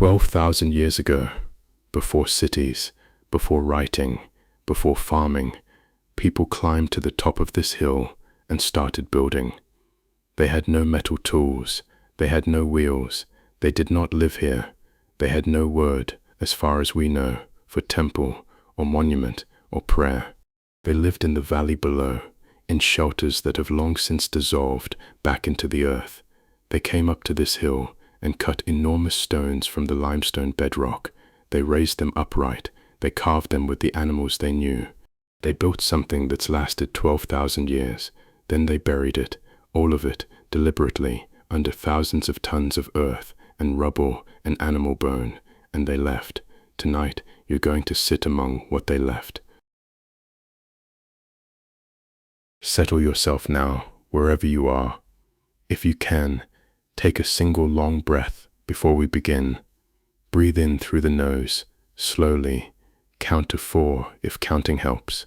12,000 years ago, before cities, before writing, before farming, people climbed to the top of this hill and started building. They had no metal tools, they had no wheels, they did not live here, they had no word, as far as we know, for temple or monument or prayer. They lived in the valley below, in shelters that have long since dissolved back into the earth. They came up to this hill and cut enormous stones from the limestone bedrock. They raised them upright, they carved them with the animals they knew. They built something that's lasted 12,000 years. Then they buried it, all of it, deliberately, under thousands of tons of earth and rubble and animal bone, and they left. Tonight, you're going to sit among what they left. Settle yourself now, wherever you are. If you can, take a single long breath before we begin. Breathe in through the nose, slowly. Count to 4 if counting helps.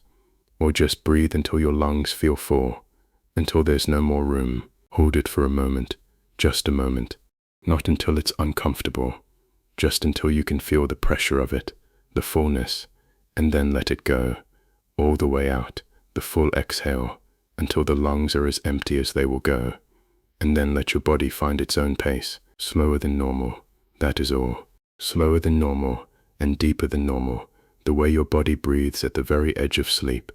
Or just breathe until your lungs feel full, until there's no more room. Hold it for a moment, just a moment. Not until it's uncomfortable, just until you can feel the pressure of it, the fullness, and then let it go, all the way out, the full exhale, until the lungs are as empty as they will go. And then let your body find its own pace, slower than normal, that is all. Slower than normal, and deeper than normal, the way your body breathes at the very edge of sleep,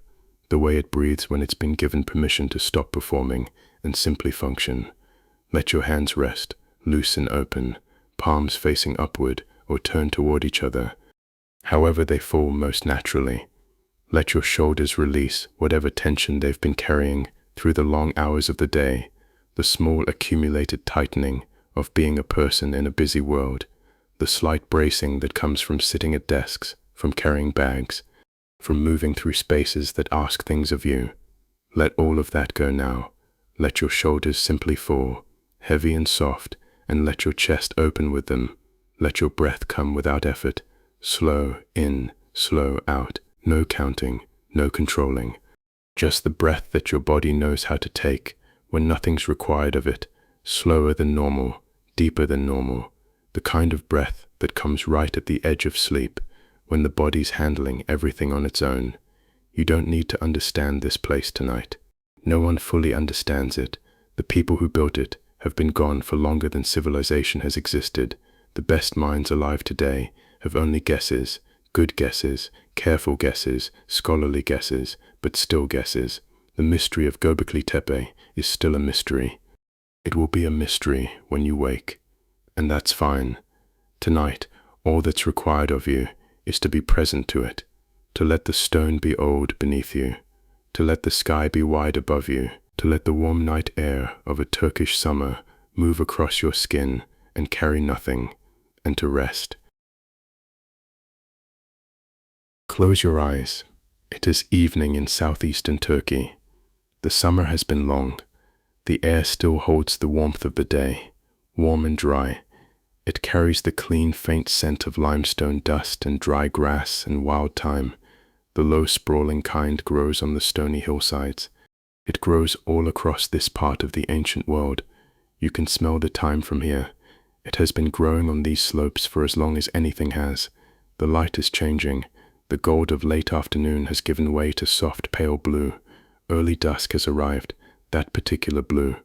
the way it breathes when it's been given permission to stop performing and simply function. Let your hands rest, loose and open, palms facing upward or turned toward each other, however they fall most naturally. Let your shoulders release whatever tension they've been carrying through the long hours of the day, the small accumulated tightening of being a person in a busy world, the slight bracing that comes from sitting at desks, from carrying bags, from moving through spaces that ask things of you. Let all of that go now. Let your shoulders simply fall, heavy and soft, and let your chest open with them. Let your breath come without effort, slow in, slow out. No counting, no controlling. Just the breath that your body knows how to take when nothing's required of it, slower than normal, deeper than normal. The kind of breath that comes right at the edge of sleep, when the body's handling everything on its own. You don't need to understand this place tonight. No one fully understands it. The people who built it have been gone for longer than civilization has existed. The best minds alive today have only guesses, good guesses, careful guesses, scholarly guesses, but still guesses. The mystery of Göbekli Tepe is still a mystery. It will be a mystery when you wake, and that's fine. Tonight, all that's required of you is to be present to it, to let the stone be old beneath you, to let the sky be wide above you, to let the warm night air of a Turkish summer move across your skin and carry nothing, and to rest. Close your eyes. It is evening in southeastern Turkey. The summer has been long. The air still holds the warmth of the day, warm and dry. It carries the clean, faint scent of limestone dust and dry grass and wild thyme. The low, sprawling kind grows on the stony hillsides. It grows all across this part of the ancient world. You can smell the thyme from here. It has been growing on these slopes for as long as anything has. The light is changing. The gold of late afternoon has given way to soft pale blue. Early dusk has arrived, that particular blue.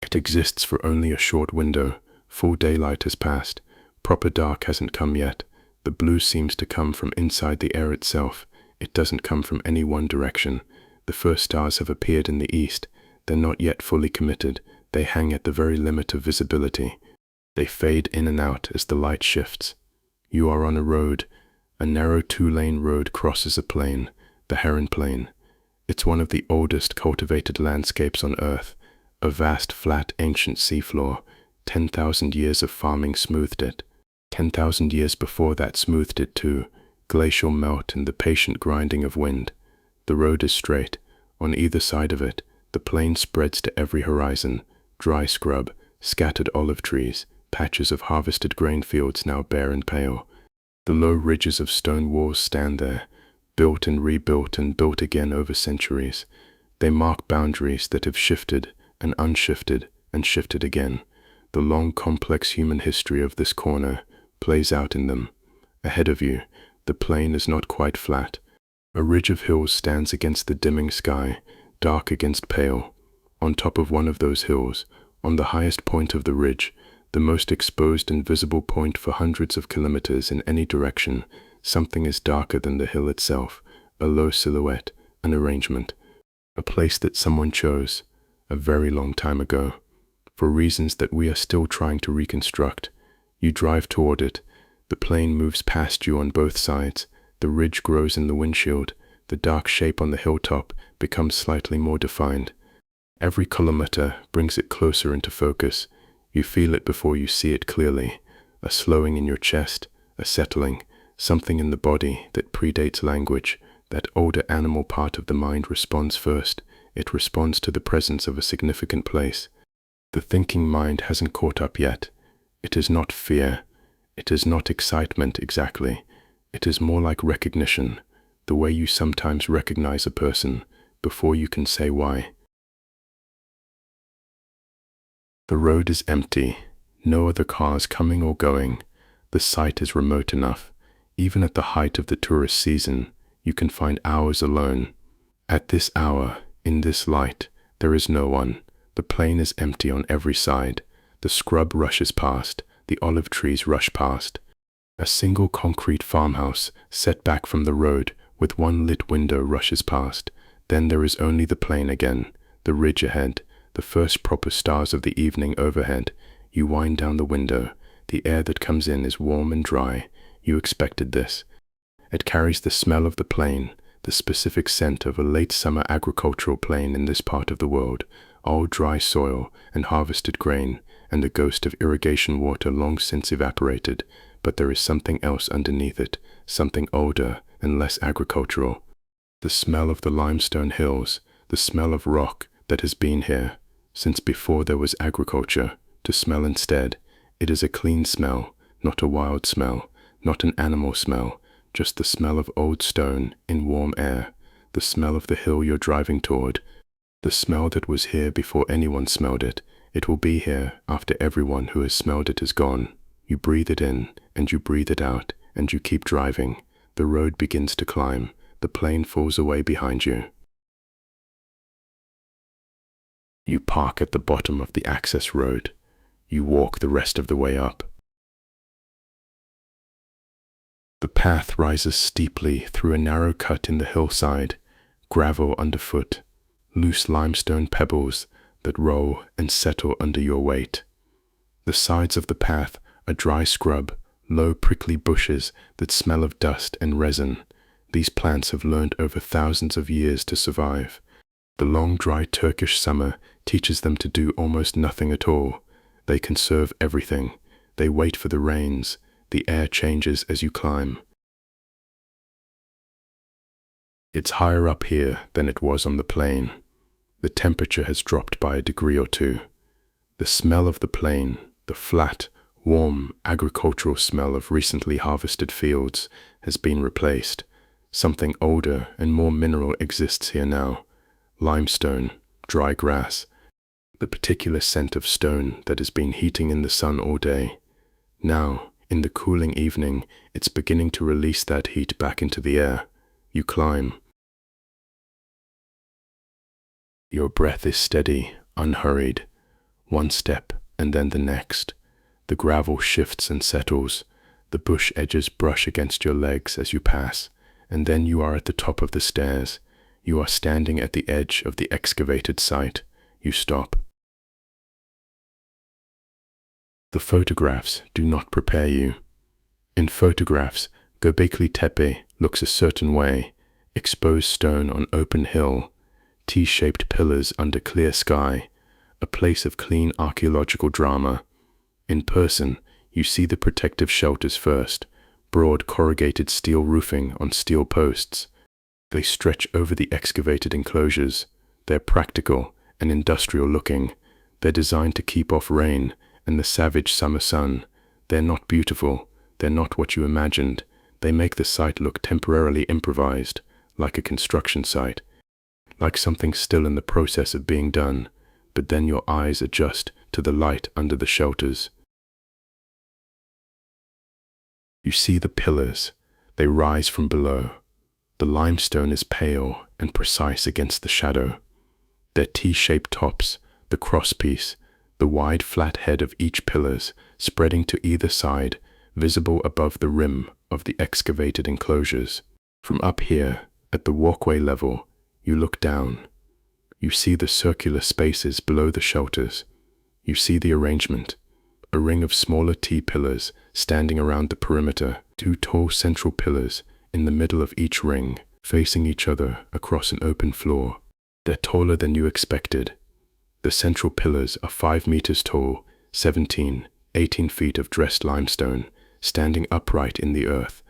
It exists for only a short window. Full daylight has passed. Proper dark hasn't come yet. The blue seems to come from inside the air itself. It doesn't come from any one direction. The first stars have appeared in the east. They're not yet fully committed. They hang at the very limit of visibility. They fade in and out as the light shifts. You are on a road. A narrow 2-lane road crosses a plain, the Heron Plain. It's one of the oldest cultivated landscapes on Earth, a vast flat ancient seafloor. 10,000 years of farming smoothed it. 10,000 years before that smoothed it too, glacial melt and the patient grinding of wind. The road is straight. On either side of it, the plain spreads to every horizon, dry scrub, scattered olive trees, patches of harvested grain fields now bare and pale. The low ridges of stone walls stand there, built and rebuilt and built again over centuries. They mark boundaries that have shifted and unshifted and shifted again. The long, complex human history of this corner, plays out in them. Ahead of you, the plain is not quite flat. A ridge of hills stands against the dimming sky, dark against pale. On top of one of those hills, on the highest point of the ridge, the most exposed and visible point for hundreds of kilometers in any direction, something is darker than the hill itself, a low silhouette, an arrangement, a place that someone chose a very long time ago, for reasons that we are still trying to reconstruct. You drive toward it. The plain moves past you on both sides. The ridge grows in the windshield. The dark shape on the hilltop becomes slightly more defined. Every kilometer brings it closer into focus. You feel it before you see it clearly. A slowing in your chest, a settling, something in the body that predates language. That older animal part of the mind responds first. It responds to the presence of a significant place. The thinking mind hasn't caught up yet. It is not fear. It is not excitement exactly. It is more like recognition, the way you sometimes recognize a person before you can say why. The road is empty, no other cars coming or going. The site is remote enough. Even at the height of the tourist season, you can find hours alone. At this hour, in this light, there is no one. The plain is empty on every side. The scrub rushes past. The olive trees rush past. A single concrete farmhouse, set back from the road, with one lit window rushes past. Then there is only the plain again, the ridge ahead, the first proper stars of the evening overhead. You wind down the window. The air that comes in is warm and dry. You expected this. It carries the smell of the plain, the specific scent of a late summer agricultural plain in this part of the world, all dry soil and harvested grain, and the ghost of irrigation water long since evaporated. But there is something else underneath it, something older and less agricultural. The smell of the limestone hills, the smell of rock that has been here since before there was agriculture, to smell instead. It is a clean smell, not a wild smell, not an animal smell, just the smell of old stone in warm air, the smell of the hill you're driving toward, the smell that was here before anyone smelled it. It will be here after everyone who has smelled it is gone. You breathe it in, and you breathe it out, and you keep driving. The road begins to climb. The plain falls away behind you. You park at the bottom of the access road. You walk the rest of the way up. The path rises steeply through a narrow cut in the hillside, gravel underfoot, loose limestone pebbles that roll and settle under your weight. The sides of the path are dry scrub, low prickly bushes that smell of dust and resin. These plants have learned over thousands of years to survive. The long dry Turkish summer teaches them to do almost nothing at all. They conserve everything. They wait for the rains. The air changes as you climb. It's higher up here than it was on the plain. The temperature has dropped by a degree or two. The smell of the plain, the flat, warm, agricultural smell of recently harvested fields, has been replaced. Something older and more mineral exists here now. Limestone, dry grass, the particular scent of stone that has been heating in the sun all day. Now, in the cooling evening, it's beginning to release that heat back into the air. You climb. Your breath is steady, unhurried. One step, and then the next. The gravel shifts and settles. The bush edges brush against your legs as you pass, and then you are at the top of the stairs. You are standing at the edge of the excavated site. You stop. The photographs do not prepare you. In photographs, Göbekli Tepe looks a certain way: exposed stone on open hill, T-shaped pillars under clear sky, a place of clean archaeological drama. In person, you see the protective shelters first, broad corrugated steel roofing on steel posts. They stretch over the excavated enclosures. They're practical and industrial looking. They're designed to keep off rain and the savage summer sun. They're not beautiful. They're not what you imagined. They make the site look temporarily improvised, like a construction site, like something still in the process of being done. But then your eyes adjust to the light under the shelters. You see the pillars. They rise from below. The limestone is pale and precise against the shadow. Their T-shaped tops, the crosspiece, the wide flat head of each pillars spreading to either side, visible above the rim of the excavated enclosures. From up here, at the walkway level, you look down. You see the circular spaces below the shelters. You see the arrangement. A ring of smaller T-pillars standing around the perimeter, 2 tall central pillars in the middle of each ring, facing each other across an open floor. They're taller than you expected. The central pillars are 5 meters tall, 17, 18 feet of dressed limestone, standing upright in the earth.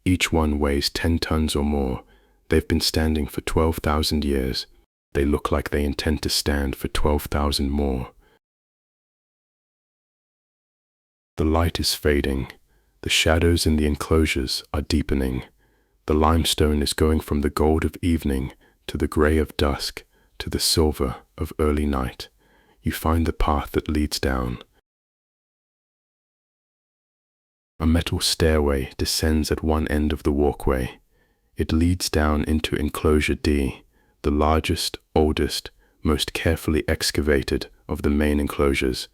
Each one weighs 10 tons or more. They've been standing for 12,000 years. They look like they intend to stand for 12,000 more. The light is fading. The shadows in the enclosures are deepening. The limestone is going from the gold of evening to the gray of dusk to the silver of early night. You find the path that leads down. A metal stairway descends at one end of the walkway. It leads down into Enclosure D, the largest, oldest, most carefully excavated of the main enclosures.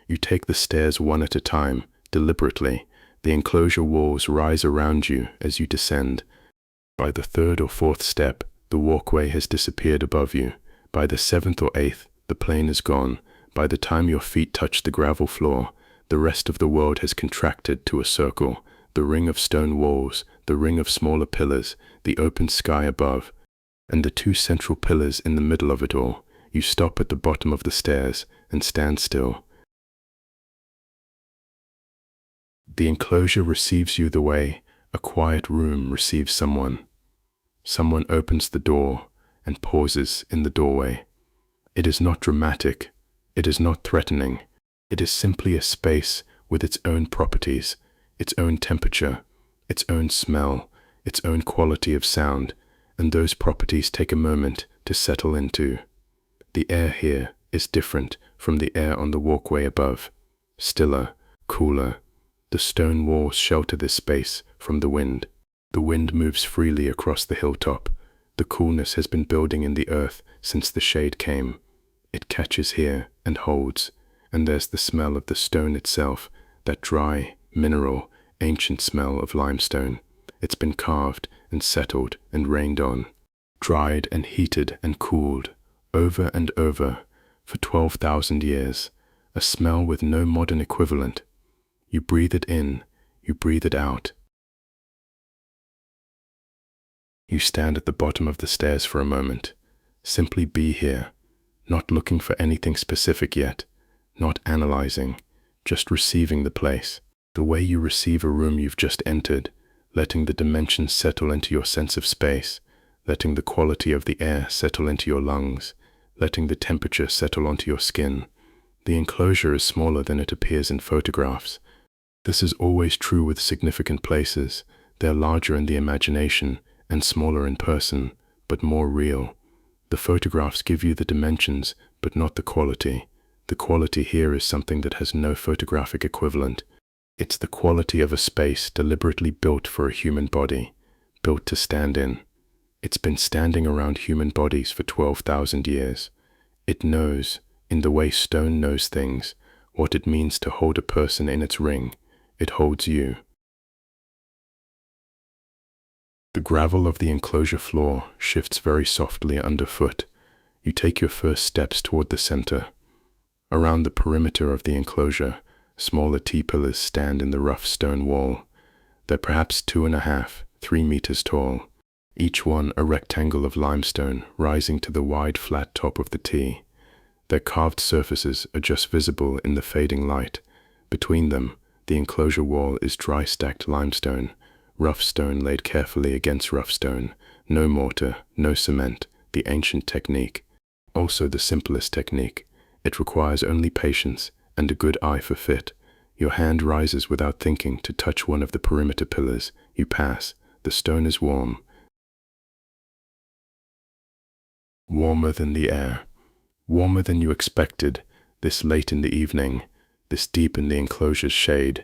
You take the stairs one at a time, deliberately. The enclosure walls rise around you as you descend. By the 3rd or 4th step, the walkway has disappeared above you. By the 7th or 8th, the plane is gone. By the time your feet touch the gravel floor, the rest of the world has contracted to a circle. The ring of stone walls, the ring of smaller pillars, the open sky above, and the 2 central pillars in the middle of it all. You stop at the bottom of the stairs and stand still. The enclosure receives you the way a quiet room receives someone. Someone opens the door and pauses in the doorway. It is not dramatic. It is not threatening. It is simply a space with its own properties, its own temperature, its own smell, its own quality of sound, and those properties take a moment to settle into. The air here is different from the air on the walkway above. Stiller, cooler. The stone walls shelter this space from the wind. The wind moves freely across the hilltop. The coolness has been building in the earth since the shade came. It catches here and holds, and there's the smell of the stone itself, that dry, mineral, ancient smell of limestone. It's been carved and settled and rained on, dried and heated and cooled, over and over, for 12,000 years, a smell with no modern equivalent. You breathe it in, you breathe it out. You stand at the bottom of the stairs for a moment. Simply be here, not looking for anything specific yet, not analyzing, just receiving the place. The way you receive a room you've just entered, letting the dimensions settle into your sense of space, letting the quality of the air settle into your lungs, letting the temperature settle onto your skin. The enclosure is smaller than it appears in photographs. This is always true with significant places. They're larger in the imagination and smaller in person, but more real. The photographs give you the dimensions, but not the quality. The quality here is something that has no photographic equivalent. It's the quality of a space deliberately built for a human body, built to stand in. It's been standing around human bodies for 12,000 years. It knows, in the way stone knows things, what it means to hold a person in its ring. It holds you. The gravel of the enclosure floor shifts very softly underfoot. You take your first steps toward the center. Around the perimeter of the enclosure, smaller T-pillars stand in the rough stone wall. They're perhaps 2.5, 3 meters tall, each one a rectangle of limestone rising to the wide flat top of the T. Their carved surfaces are just visible in the fading light. Between them, the enclosure wall is dry stacked limestone, rough stone laid carefully against rough stone, no mortar, no cement, the ancient technique. Also the simplest technique. It requires only patience and a good eye for fit. Your hand rises without thinking to touch one of the perimeter pillars. You pass. The stone is warm. Warmer than the air. Warmer than you expected, this late in the evening, this deep in the enclosure's shade.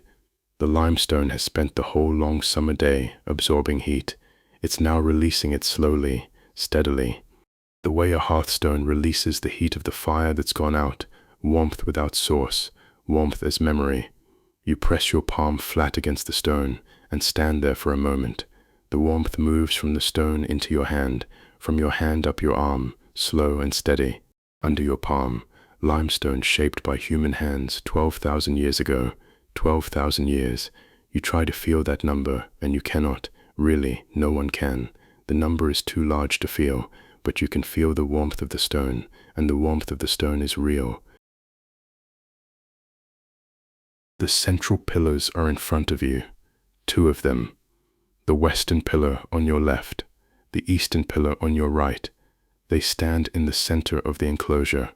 The limestone has spent the whole long summer day absorbing heat. It's now releasing it slowly, steadily. The way a hearthstone releases the heat of the fire that's gone out, warmth without source, warmth as memory. You press your palm flat against the stone and stand there for a moment. The warmth moves from the stone into your hand, from your hand up your arm, slow and steady. Under your palm, limestone shaped by human hands 12,000 years ago. 12,000 years. You try to feel that number, and you cannot. Really, no one can. The number is too large to feel, but you can feel the warmth of the stone, and the warmth of the stone is real. The central pillars are in front of you, 2 of them. The western pillar on your left, the eastern pillar on your right. They stand in the center of the enclosure,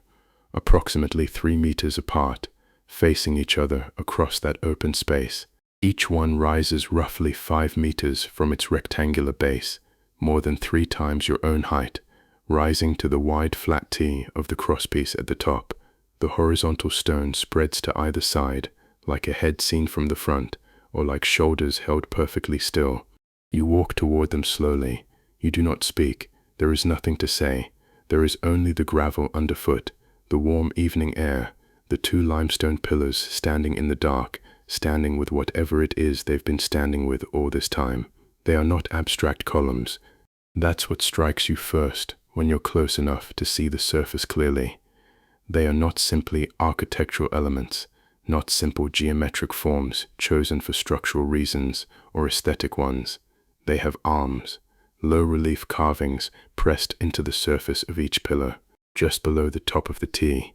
approximately 3 meters apart, facing each other across that open space. Each one rises roughly 5 meters from its rectangular base, more than 3 times your own height, rising to the wide flat T of the crosspiece at the top. The horizontal stone spreads to either side, like a head seen from the front, or like shoulders held perfectly still. You walk toward them slowly. You do not speak. There is nothing to say. There is only the gravel underfoot, the warm evening air, the 2 limestone pillars standing in the dark, standing with whatever it is they've been standing with all this time. They are not abstract columns. That's what strikes you first when you're close enough to see the surface clearly. They are not simply architectural elements, not simple geometric forms chosen for structural reasons or aesthetic ones. They have arms, low-relief carvings pressed into the surface of each pillar, just below the top of the T.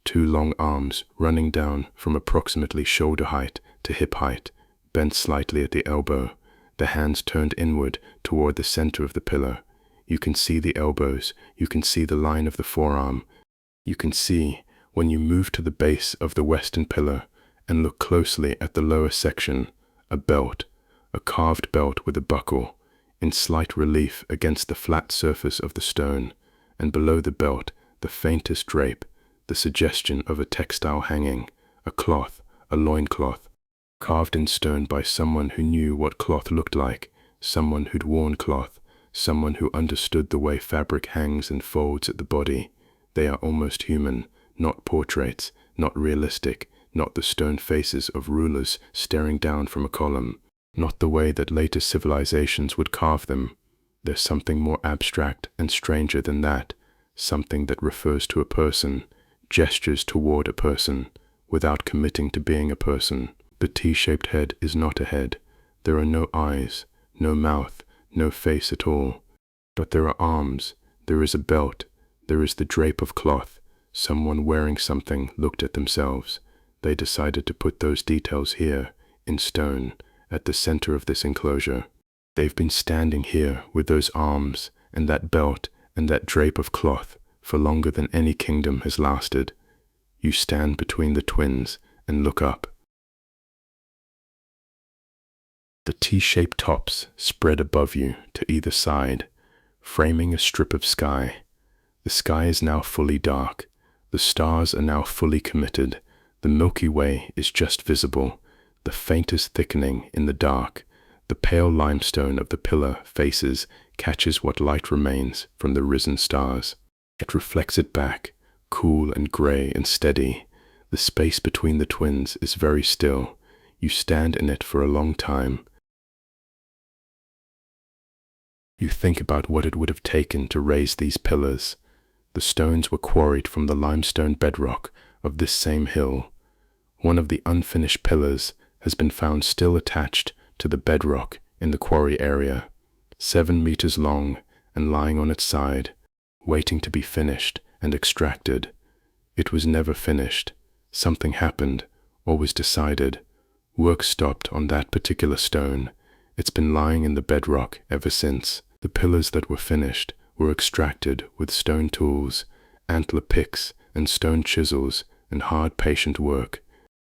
2 long arms running down from approximately shoulder height to hip height, bent slightly at the elbow, the hands turned inward toward the center of the pillar. You can see the elbows, you can see the line of the forearm. You can see, when you move to the base of the western pillar and look closely at the lower section, a belt, a carved belt with a buckle, in slight relief against the flat surface of the stone, and below the belt, the faintest drape, the suggestion of a textile hanging, a cloth, a loincloth, carved in stone by someone who knew what cloth looked like, someone who'd worn cloth, someone who understood the way fabric hangs and folds at the body. They are almost human, not portraits, not realistic, not the stone faces of rulers staring down from a column, not the way that later civilizations would carve them. There's something more abstract and stranger than that, something that refers to a person, gestures toward a person, without committing to being a person. The T-shaped head is not a head. There are no eyes, no mouth, no face at all. But there are arms, there is a belt, there is the drape of cloth. Someone wearing something looked at themselves. They decided to put those details here, in stone, at the center of this enclosure. They've been standing here with those arms and that belt and that drape of cloth for longer than any kingdom has lasted. You stand between the twins and look up. The T-shaped tops spread above you to either side, framing a strip of sky. The sky is now fully dark. The stars are now fully committed. The Milky Way is just visible, the faintest thickening in the dark. The pale limestone of the pillar faces catches what light remains from the risen stars. It reflects it back, cool and gray and steady. The space between the twins is very still. You stand in it for a long time. You think about what it would have taken to raise these pillars. The stones were quarried from the limestone bedrock of this same hill. One of the unfinished pillars has been found still attached to the bedrock in the quarry area, 7 meters long and lying on its side, waiting to be finished and extracted. It was never finished. Something happened, or was decided. Work stopped on that particular stone. It's been lying in the bedrock ever since. The pillars that were finished were extracted with stone tools, antler picks and stone chisels and hard, patient work.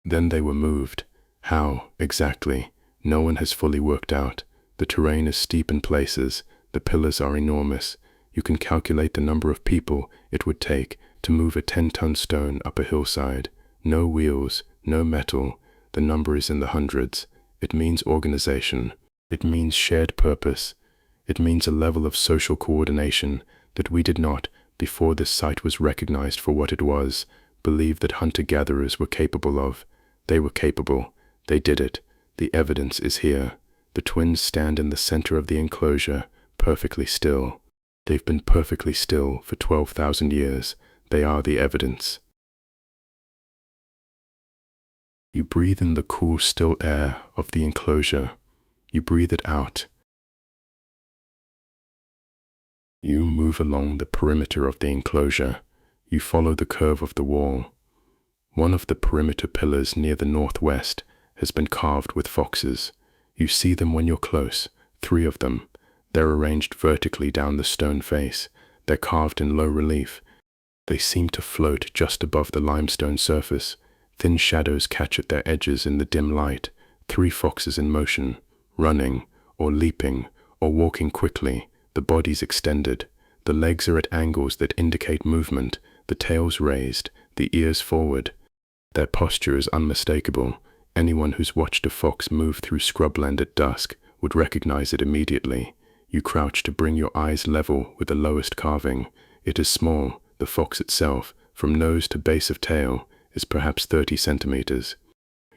Then they were moved. How, exactly, no one has fully worked out. The terrain is steep in places. The pillars are enormous. You can calculate the number of people it would take to move a 10-ton stone up a hillside. No wheels, no metal. The number is in the hundreds. It means organization. It means shared purpose. It means a level of social coordination that we did not, before this site was recognized for what it was, believe that hunter-gatherers were capable of. They were capable. They did it. The evidence is here. The twins stand in the center of the enclosure, perfectly still. They've been perfectly still for 12,000 years. They are the evidence. You breathe in the cool, still air of the enclosure. You breathe it out. You move along the perimeter of the enclosure. You follow the curve of the wall. One of the perimeter pillars near the northwest has been carved with foxes. You see them when you're close, 3 of them. They're arranged vertically down the stone face. They're carved in low relief. They seem to float just above the limestone surface. Thin shadows catch at their edges in the dim light. 3 foxes in motion, running, or leaping, or walking quickly, the bodies extended. The legs are at angles that indicate movement, the tails raised, the ears forward. Their posture is unmistakable. Anyone who's watched a fox move through scrubland at dusk would recognize it immediately. You crouch to bring your eyes level with the lowest carving. It is small. The fox itself, from nose to base of tail, is perhaps 30 centimeters.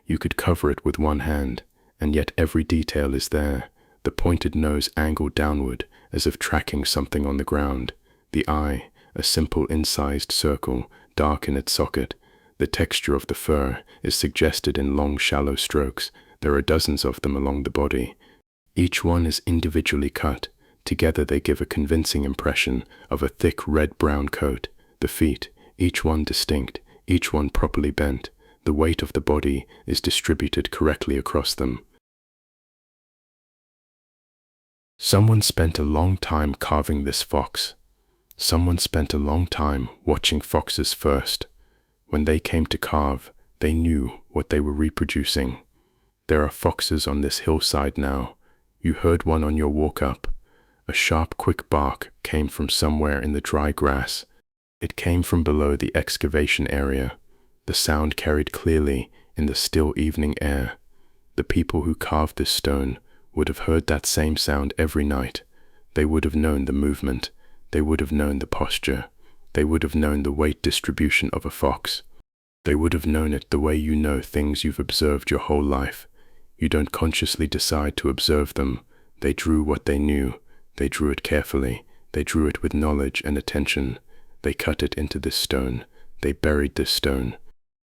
You could cover it with one hand, and yet every detail is there. The pointed nose angled downward, as if tracking something on the ground. The eye, a simple incised circle, dark in its socket. The texture of the fur is suggested in long, shallow strokes. There are dozens of them along the body. Each one is individually cut. Together they give a convincing impression of a thick red-brown coat. The feet, each one distinct, each one properly bent. The weight of the body is distributed correctly across them. Someone spent a long time carving this fox. Someone spent a long time watching foxes first. When they came to carve, they knew what they were reproducing. There are foxes on this hillside now. You heard one on your walk up. A sharp, quick bark came from somewhere in the dry grass. It came from below the excavation area. The sound carried clearly in the still evening air. The people who carved this stone would have heard that same sound every night. They would have known the movement. They would have known the posture. They would have known the weight distribution of a fox. They would have known it the way you know things you've observed your whole life. You don't consciously decide to observe them. They drew what they knew. They drew it carefully. They drew it with knowledge and attention. They cut it into this stone. They buried this stone.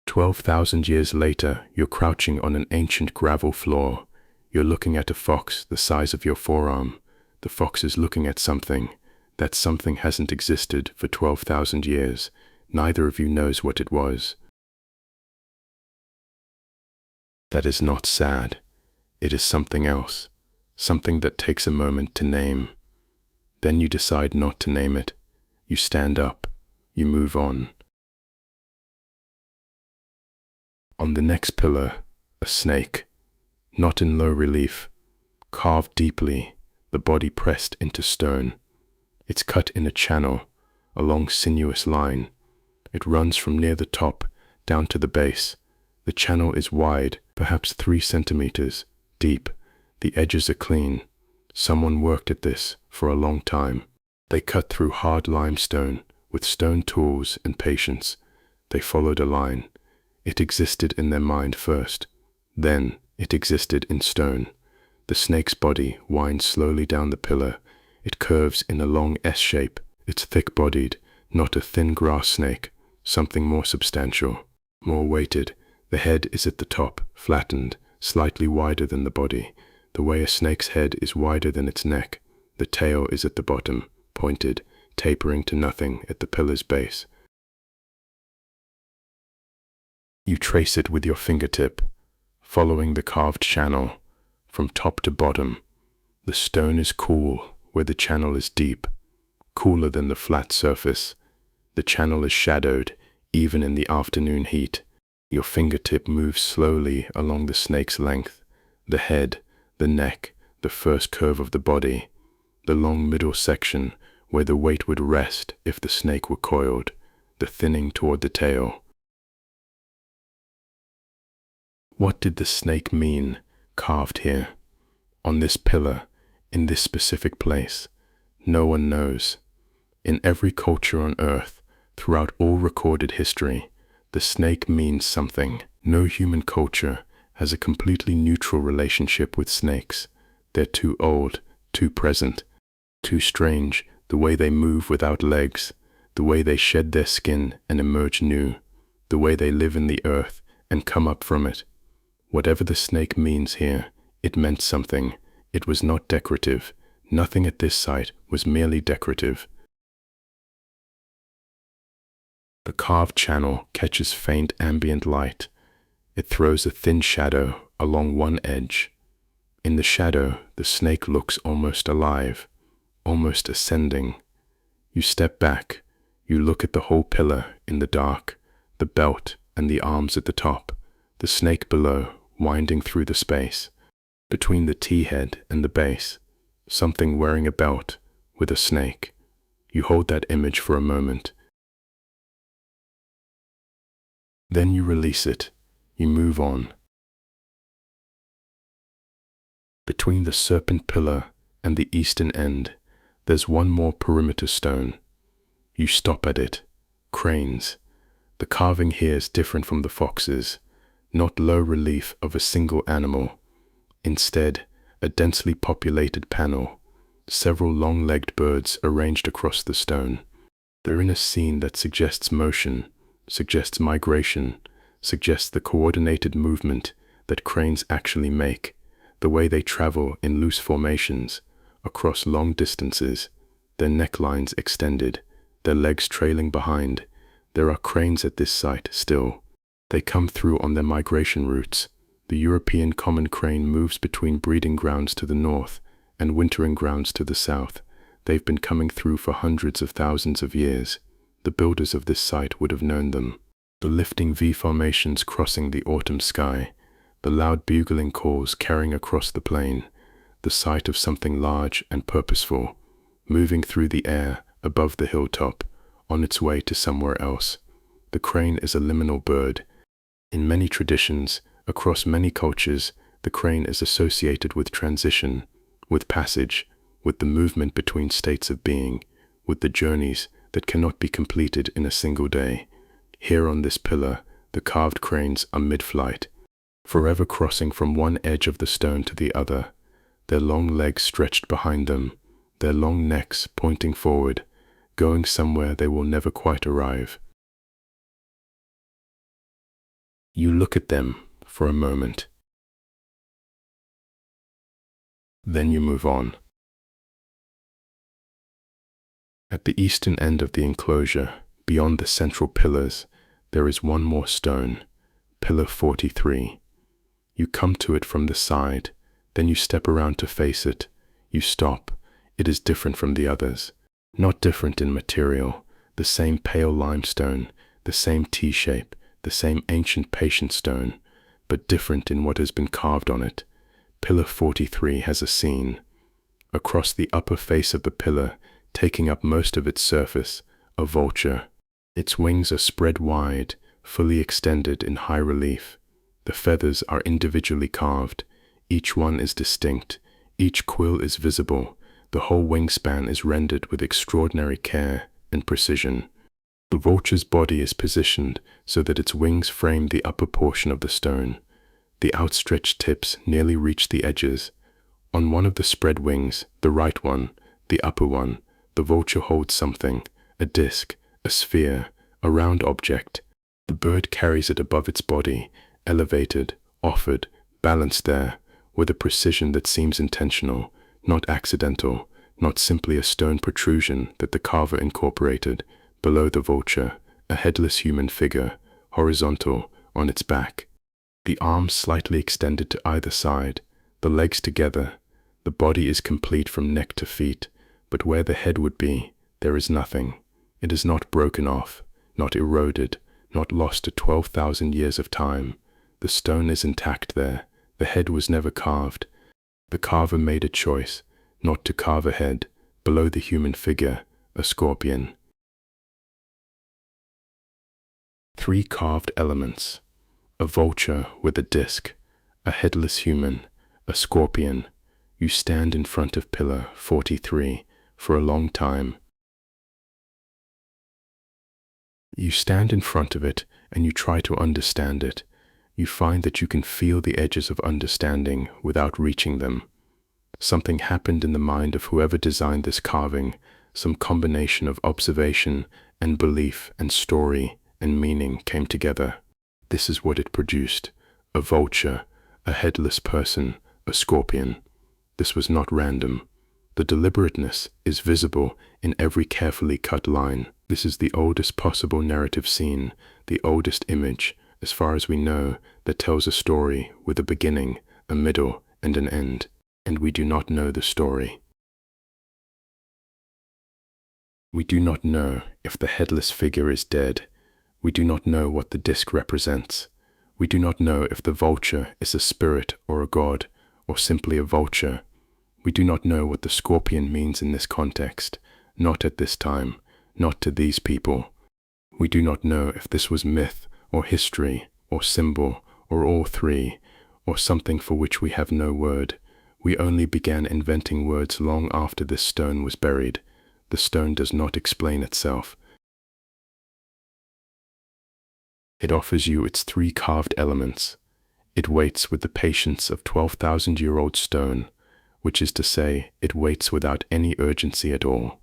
12,000 years later, you're crouching on an ancient gravel floor. You're looking at a fox the size of your forearm. The fox is looking at something. That something hasn't existed for 12,000 years. Neither of you knows what it was. That is not sad. It is something else. Something that takes a moment to name. Then you decide not to name it. You stand up. You move on. On the next pillar, a snake. Not in low relief. Carved deeply, the body pressed into stone. It's cut in a channel, a long sinuous line. It runs from near the top down to the base. The channel is wide, perhaps 3 centimeters, deep. The edges are clean. Someone worked at this for a long time. They cut through hard limestone with stone tools and patience. They followed a line. It existed in their mind first. Then it existed in stone. The snake's body winds slowly down the pillar. It curves in a long S shape. It's thick-bodied, not a thin grass snake. Something more substantial, more weighted. The head is at the top, flattened, slightly wider than the body. The way a snake's head is wider than its neck. The tail is at the bottom, pointed, tapering to nothing at the pillar's base. You trace it with your fingertip, following the carved channel, from top to bottom. The stone is cool where the channel is deep, cooler than the flat surface. The channel is shadowed, even in the afternoon heat. Your fingertip moves slowly along the snake's length, the head, the neck, the first curve of the body, the long middle section where the weight would rest if the snake were coiled, the thinning toward the tail. What did the snake mean? carved here, on this pillar, in this specific place. No one knows. In every culture on Earth, throughout all recorded history, the snake means something. No human culture has a completely neutral relationship with snakes. They're too old, too present, too strange, the way they move without legs, the way they shed their skin and emerge new, the way they live in the earth and come up from it. Whatever the snake means here, it meant something. It was not decorative. Nothing at this site was merely decorative. The carved channel catches faint ambient light. It throws a thin shadow along one edge. In the shadow, the snake looks almost alive, almost ascending. You step back. You look at the whole pillar in the dark, the belt and the arms at the top, the snake below winding through the space. Between the T-head and the base, something wearing a belt with a snake. You hold that image for a moment. Then you release it. You move on. Between the serpent pillar and the eastern end, there's one more perimeter stone. You stop at it. Cranes. The carving here is different from the foxes, not low relief of a single animal. Instead, a densely populated panel, several long-legged birds arranged across the stone. They're in a scene that suggests motion, suggests migration, suggests the coordinated movement that cranes actually make, the way they travel in loose formations, across long distances, their necklines extended, their legs trailing behind. There are cranes at this site still. They come through on their migration routes. The European common crane moves between breeding grounds to the north and wintering grounds to the south. They've been coming through for hundreds of thousands of years. The builders of this site would have known them. The lifting V formations crossing the autumn sky, the loud bugling calls carrying across the plain, the sight of something large and purposeful, moving through the air above the hilltop, on its way to somewhere else. The crane is a liminal bird. In many traditions, across many cultures, the crane is associated with transition, with passage, with the movement between states of being, with the journeys that cannot be completed in a single day. Here on this pillar, the carved cranes are mid-flight, forever crossing from one edge of the stone to the other, their long legs stretched behind them, their long necks pointing forward, going somewhere they will never quite arrive. You look at them for a moment. Then you move on. At the eastern end of the enclosure, beyond the central pillars, there is one more stone, Pillar 43. You come to it from the side, then you step around to face it. You stop. It is different from the others. Not different in material, the same pale limestone, the same T-shape, the same ancient patient stone, but different in what has been carved on it. Pillar 43 has a scene. Across the upper face of the pillar, taking up most of its surface, a vulture. Its wings are spread wide, fully extended in high relief. The feathers are individually carved. Each one is distinct. Each quill is visible. The whole wingspan is rendered with extraordinary care and precision. The vulture's body is positioned so that its wings frame the upper portion of the stone. The outstretched tips nearly reach the edges. On one of the spread wings, the right one, the upper one, the vulture holds something, a disc, a sphere, a round object. The bird carries it above its body, elevated, offered, balanced there, with a precision that seems intentional, not accidental, not simply a stone protrusion that the carver incorporated. Below the vulture, a headless human figure, horizontal, on its back. The arms slightly extended to either side, the legs together. The body is complete from neck to feet, but where the head would be, there is nothing. It is not broken off, not eroded, not lost to 12,000 years of time. The stone is intact there. The head was never carved. The carver made a choice, not to carve a head. Below the human figure, a scorpion. 3 carved elements. A vulture with a disc, a headless human, a scorpion. You stand in front of pillar 43 for a long time. You stand in front of it and you try to understand it. You find that you can feel the edges of understanding without reaching them. Something happened in the mind of whoever designed this carving, some combination of observation and belief and story and meaning came together. This is what it produced: a vulture, a headless person, a scorpion. This was not random. The deliberateness is visible in every carefully cut line. This is the oldest possible narrative scene, the oldest image, as far as we know, that tells a story with a beginning, a middle, and an end. And we do not know the story. We do not know if the headless figure is dead. We do not know what the disc represents. We do not know if the vulture is a spirit or a god, or simply a vulture. We do not know what the scorpion means in this context, not at this time, not to these people. We do not know if this was myth, or history, or symbol, or all three, or something for which we have no word. We only began inventing words long after this stone was buried. The stone does not explain itself. It offers you its three carved elements. It waits with the patience of 12,000-year-old stone, which is to say, it waits without any urgency at all.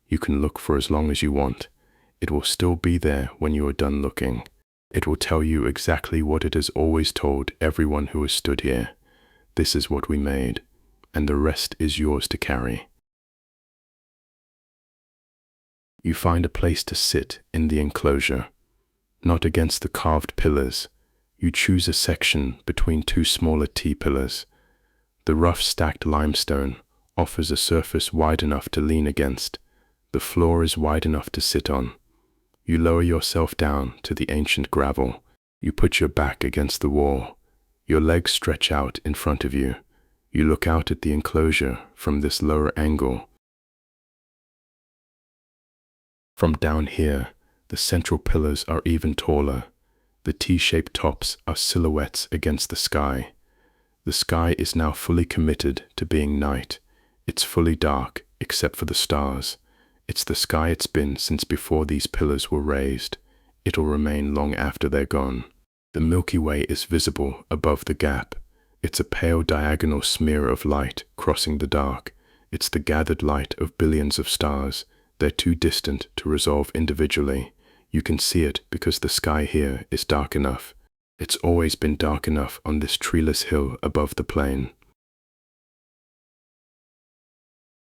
You can look for as long as you want. It will still be there when you are done looking. It will tell you exactly what it has always told everyone who has stood here. This is what we made, and the rest is yours to carry. You find a place to sit in the enclosure, not against the carved pillars. You choose a section between two smaller T-pillars. The rough stacked limestone offers a surface wide enough to lean against. The floor is wide enough to sit on. You lower yourself down to the ancient gravel. You put your back against the wall. Your legs stretch out in front of you. You look out at the enclosure from this lower angle. From down here, the central pillars are even taller. The T-shaped tops are silhouettes against the sky. The sky is now fully committed to being night. It's fully dark, except for the stars. It's the sky it's been since before these pillars were raised. It'll remain long after they're gone. The Milky Way is visible above the gap. It's a pale diagonal smear of light crossing the dark. It's the gathered light of billions of stars. They're too distant to resolve individually. You can see it because the sky here is dark enough. It's always been dark enough on this treeless hill above the plain.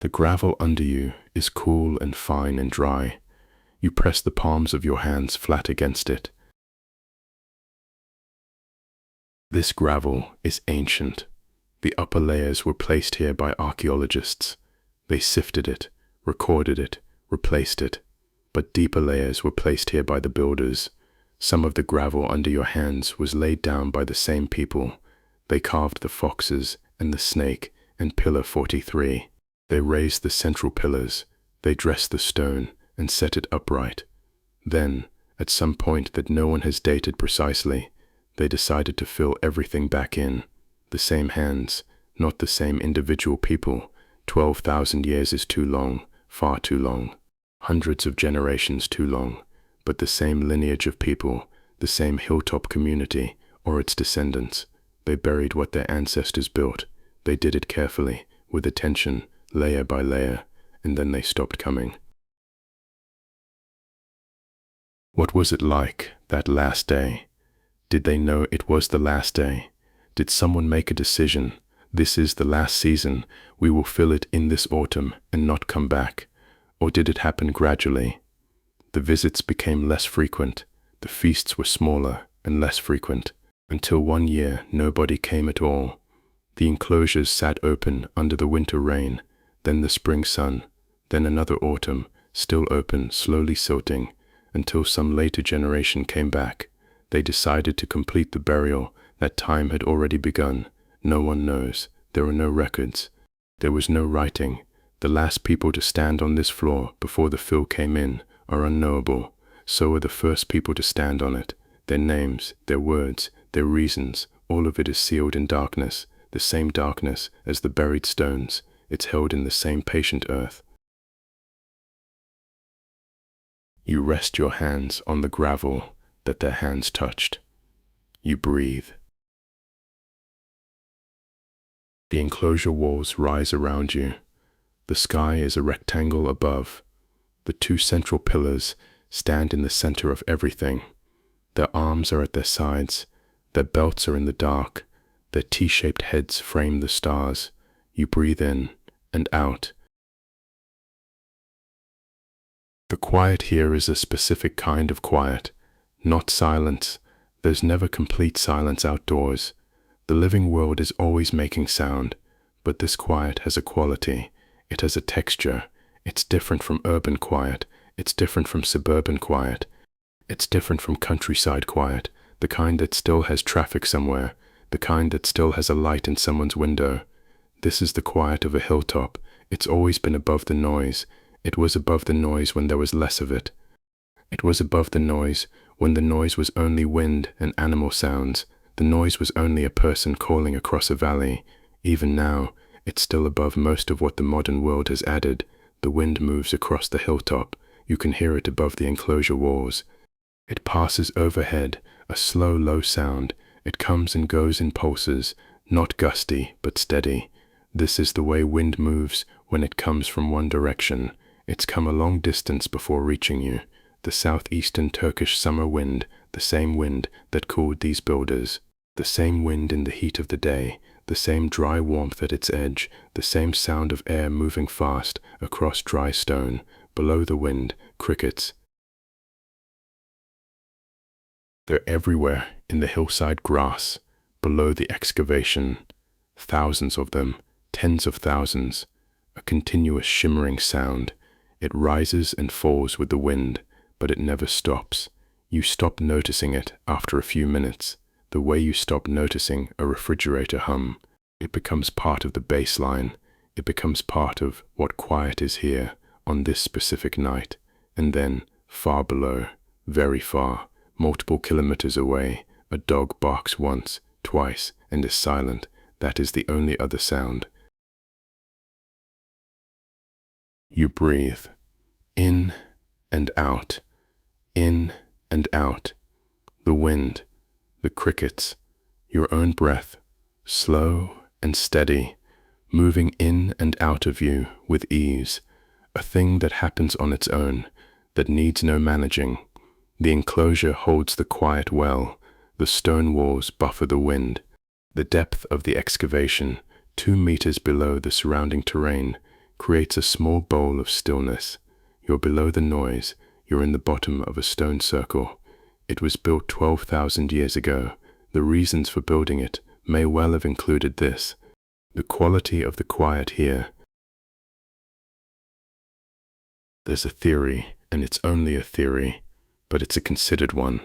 The gravel under you is cool and fine and dry. You press the palms of your hands flat against it. This gravel is ancient. The upper layers were placed here by archaeologists. They sifted it, recorded it, replaced it. But deeper layers were placed here by the builders. Some of the gravel under your hands was laid down by the same people. They carved the foxes and the snake and pillar 43. They raised the central pillars. They dressed the stone and set it upright. Then, at some point that no one has dated precisely, they decided to fill everything back in. The same hands, not the same individual people. 12,000 years is too long, far too long. Hundreds of generations too long. But the same lineage of people, the same hilltop community, or its descendants. They buried what their ancestors built. They did it carefully, with attention, layer by layer, and then they stopped coming. What was it like, that last day? Did they know it was the last day? Did someone make a decision? This is the last season. We will fill it in this autumn and not come back. Or did it happen gradually? The visits became less frequent. The feasts were smaller and less frequent. Until one year, nobody came at all. The enclosures sat open under the winter rain, then the spring sun, then another autumn, still open, slowly silting, until some later generation came back. They decided to complete the burial. That time had already begun. No one knows. There are no records. There was no writing. The last people to stand on this floor before the fill came in are unknowable. So are the first people to stand on it. Their names, their words, their reasons, all of it is sealed in darkness. the same darkness as the buried stones. It's held in the same patient earth. You rest your hands on the gravel that their hands touched. You breathe. The enclosure walls rise around you. The sky is a rectangle above. The two central pillars stand in the center of everything. Their arms are at their sides. Their belts are in the dark. Their T-shaped heads frame the stars. You breathe in and out. The quiet here is a specific kind of quiet, not silence. There's never complete silence outdoors. The living world is always making sound, but this quiet has a quality. It has a texture. It's different from urban quiet. It's different from suburban quiet. It's different from countryside quiet, the kind that still has traffic somewhere, the kind that still has a light in someone's window. This is the quiet of a hilltop. It's always been above the noise. It was above the noise when there was less of it. It was above the noise when the noise was only wind and animal sounds. The noise was only a person calling across a valley. Even now, it's still above most of what the modern world has added. The wind moves across the hilltop. You can hear it above the enclosure walls. It passes overhead, a slow, low sound. It comes and goes in pulses, not gusty, but steady. This is the way wind moves when it comes from one direction. It's come a long distance before reaching you. The southeastern Turkish summer wind, the same wind that cooled these builders. The same wind in the heat of the day, the same dry warmth at its edge, the same sound of air moving fast across dry stone. Below the wind, crickets. They're everywhere in the hillside grass, below the excavation. Thousands of them, tens of thousands. A continuous shimmering sound. It rises and falls with the wind, but it never stops. You stop noticing it after a few minutes. The way you stop noticing a refrigerator hum. It becomes part of the baseline. It becomes part of what quiet is here on this specific night. And then, far below, very far, multiple kilometers away, a dog barks once, twice, and is silent. That is the only other sound. You breathe. In and out. In and out. The wind. The crickets. Your own breath. Slow and steady. Moving in and out of you with ease. A thing that happens on its own. That needs no managing. The enclosure holds the quiet well. The stone walls buffer the wind. The depth of the excavation, 2 meters below the surrounding terrain, creates a small bowl of stillness. You're below the noise. You're in the bottom of a stone circle. It was built 12,000 years ago. The reasons for building it may well have included this. The quality of the quiet here. There's a theory, and it's only a theory, but it's a considered one.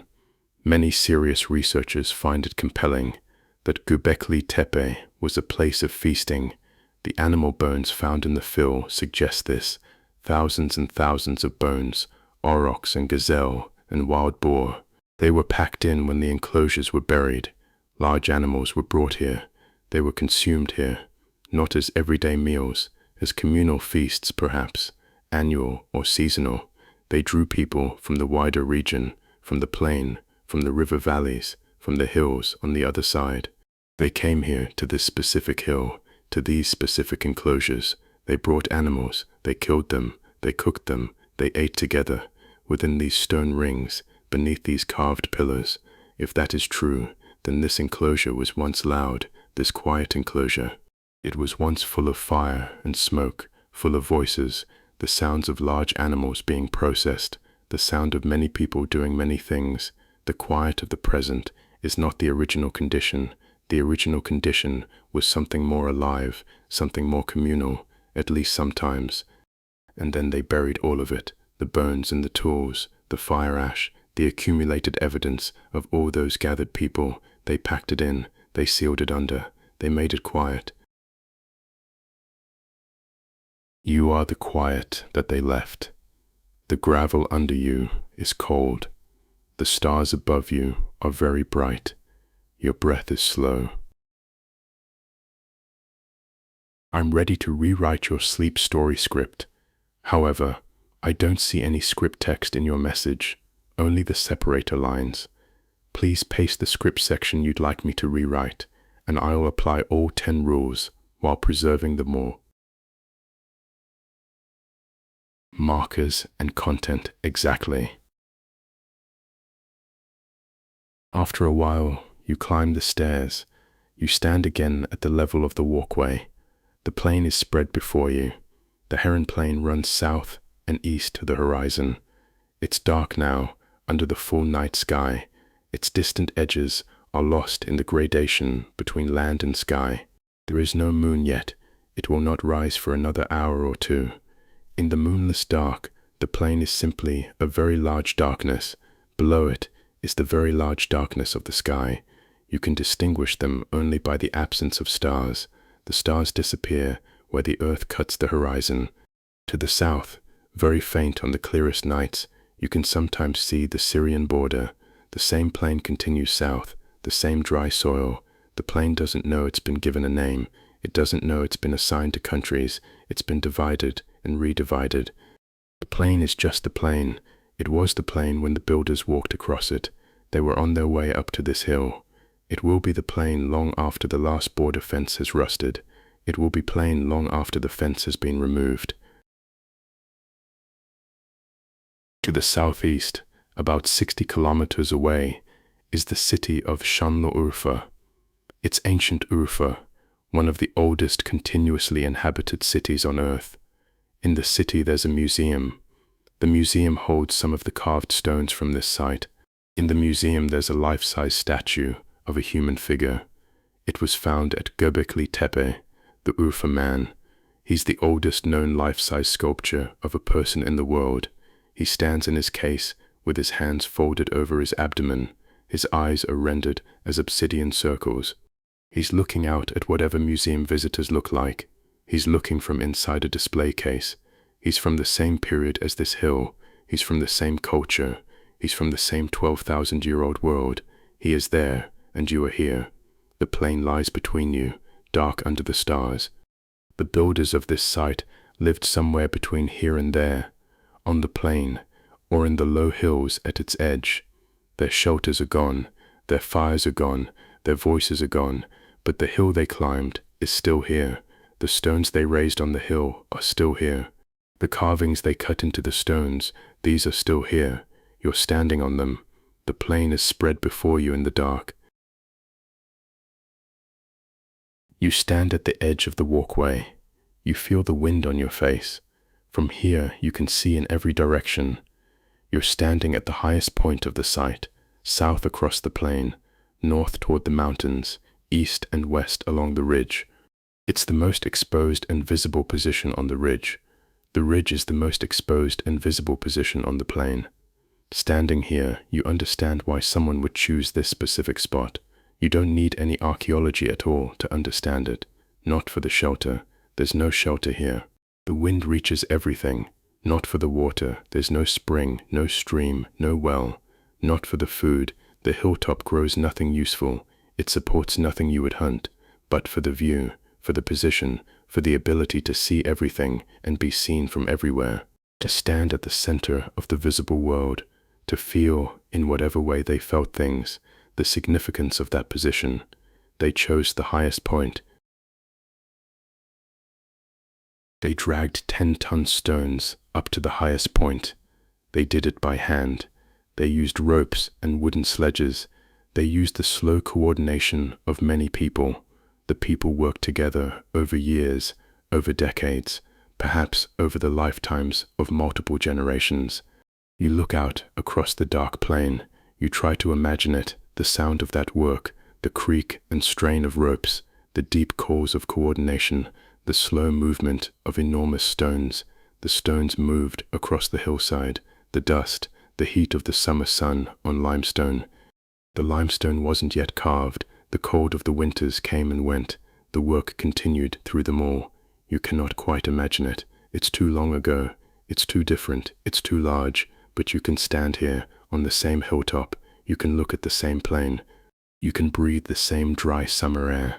Many serious researchers find it compelling that Göbekli Tepe was a place of feasting. The animal bones found in the fill suggest this. Thousands and thousands of bones, aurochs and gazelle and wild boar. They were packed in when the enclosures were buried. Large animals were brought here. They were consumed here, not as everyday meals, as communal feasts perhaps, annual or seasonal. They drew people from the wider region, from the plain, from the river valleys, from the hills on the other side. They came here to this specific hill, to these specific enclosures. They brought animals, they killed them, they cooked them, they ate together, within these stone rings, beneath these carved pillars. If that is true, then this enclosure was once loud, this quiet enclosure. It was once full of fire and smoke, full of voices, the sounds of large animals being processed, the sound of many people doing many things. The quiet of the present is not the original condition. The original condition was something more alive, something more communal, at least sometimes. And then they buried all of it, the bones and the tools, the fire ash, the accumulated evidence of all those gathered people. They packed it in, they sealed it under, they made it quiet. You are the quiet that they left. The gravel under you is cold. The stars above you are very bright. Your breath is slow. I'm ready to rewrite your sleep story script. However, I don't see any script text in your message, only the separator lines. Please paste the script section you'd like me to rewrite, and I'll apply all 10 rules while preserving the more markers and content exactly. After a while, you climb the stairs. You stand again at the level of the walkway. The plain is spread before you. The Heron Plain runs south and east to the horizon. It's dark now, under the full night sky. Its distant edges are lost in the gradation between land and sky. There is no moon yet. It will not rise for another hour or two. In the moonless dark, the plain is simply a very large darkness. Below it is the very large darkness of the sky. You can distinguish them only by the absence of stars. The stars disappear where the earth cuts the horizon. To the south, very faint on the clearest nights, you can sometimes see the Syrian border. The same plain continues south, the same dry soil. The plain doesn't know it's been given a name. It doesn't know it's been assigned to countries. It's been divided and redivided. The plain is just the plain. It was the plain when the builders walked across it. They were on their way up to this hill. It will be the plain long after the last border fence has rusted. It will be plain long after the fence has been removed. To the southeast, about 60 kilometers away, is the city of Şanlıurfa. It's ancient Urfa, one of the oldest continuously inhabited cities on Earth. In the city there's a museum. The museum holds some of the carved stones from this site. In the museum there's a life-size statue of a human figure. It was found at Göbekli Tepe, the Urfa man. He's the oldest known life-size sculpture of a person in the world. He stands in his case with his hands folded over his abdomen. His eyes are rendered as obsidian circles. He's looking out at whatever museum visitors look like. He's looking from inside a display case. He's from the same period as this hill. He's from the same culture. He's from the same 12,000-year-old world. He is there, and you are here. The plain lies between you, dark under the stars. The builders of this site lived somewhere between here and there, on the plain, or in the low hills at its edge. Their shelters are gone, their fires are gone, their voices are gone, but the hill they climbed is still here. The stones they raised on the hill are still here. The carvings they cut into the stones, these are still here. You're standing on them. The plain is spread before you in the dark. You stand at the edge of the walkway. You feel the wind on your face. From here you can see in every direction. You're standing at the highest point of the site, south across the plain, north toward the mountains, east and west along the ridge. It's the most exposed and visible position on the ridge. The ridge is the most exposed and visible position on the plain. Standing here, you understand why someone would choose this specific spot. You don't need any archaeology at all to understand it. Not for the shelter. There's no shelter here. The wind reaches everything. Not for the water. There's no spring, no stream, no well. Not for the food. The hilltop grows nothing useful. It supports nothing you would hunt. But for the view, for the position, for the ability to see everything and be seen from everywhere. To stand at the center of the visible world. To feel, in whatever way they felt things, the significance of that position. They chose the highest point. They dragged 10-ton stones up to the highest point. They did it by hand. They used ropes and wooden sledges. They used the slow coordination of many people. The people worked together over years, over decades, perhaps over the lifetimes of multiple generations. You look out across the dark plain. You try to imagine it, the sound of that work, the creak and strain of ropes, the deep calls of coordination, the slow movement of enormous stones. The stones moved across the hillside, the dust, the heat of the summer sun on limestone. The limestone wasn't yet carved. The cold of the winters came and went. The work continued through them all. You cannot quite imagine it. It's too long ago. It's too different. It's too large. But you can stand here, on the same hilltop. You can look at the same plain. You can breathe the same dry summer air.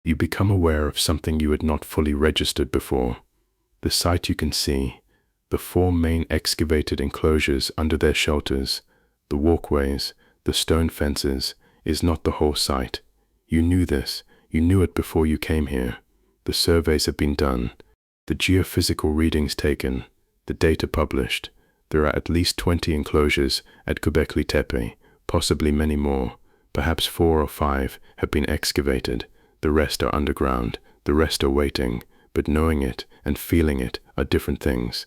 You become aware of something you had not fully registered before. The site you can see, the four main excavated enclosures under their shelters, the walkways, the stone fences, is not the whole site. You knew this. You knew it before you came here. The surveys have been done, the geophysical readings taken, the data published. There are at least 20 enclosures at Göbekli Tepe, possibly many more. Perhaps 4 or 5 have been excavated. The rest are underground. The rest are waiting. But knowing it and feeling it are different things.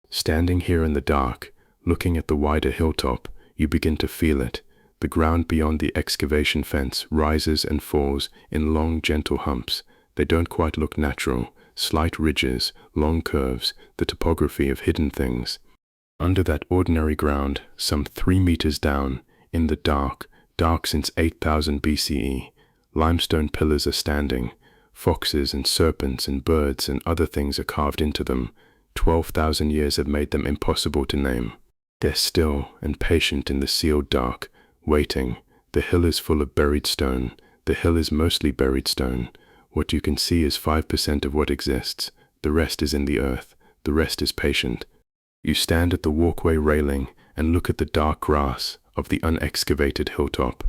Standing here in the dark, looking at the wider hilltop, you begin to feel it. The ground beyond the excavation fence rises and falls in long, gentle humps. They don't quite look natural. Slight ridges, long curves, the topography of hidden things. Under that ordinary ground, some 3 meters down, in the dark since 8000 BCE, limestone pillars are standing. Foxes and serpents and birds and other things are carved into them. 12,000 years have made them impossible to name. They're still and patient in the sealed dark, waiting. The hill is full of buried stone. The hill is mostly buried stone. What you can see is 5% of what exists. The rest is in the earth. The rest is patient. You stand at the walkway railing and look at the dark grass of the unexcavated hilltop.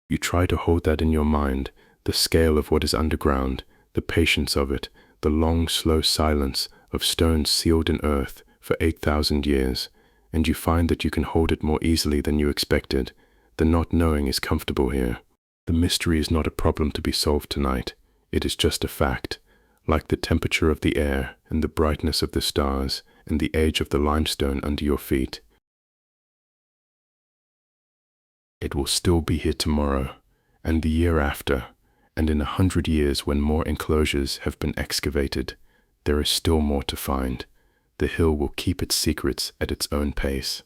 You try to hold that in your mind, the scale of what is underground, the patience of it, the long, slow silence of stones sealed in earth for 8,000 years, and you find that you can hold it more easily than you expected. The not knowing is comfortable here. The mystery is not a problem to be solved tonight. It is just a fact, like the temperature of the air and the brightness of the stars and the age of the limestone under your feet. It will still be here tomorrow, and the year after, and in 100 years when more enclosures have been excavated. There is still more to find. The hill will keep its secrets at its own pace.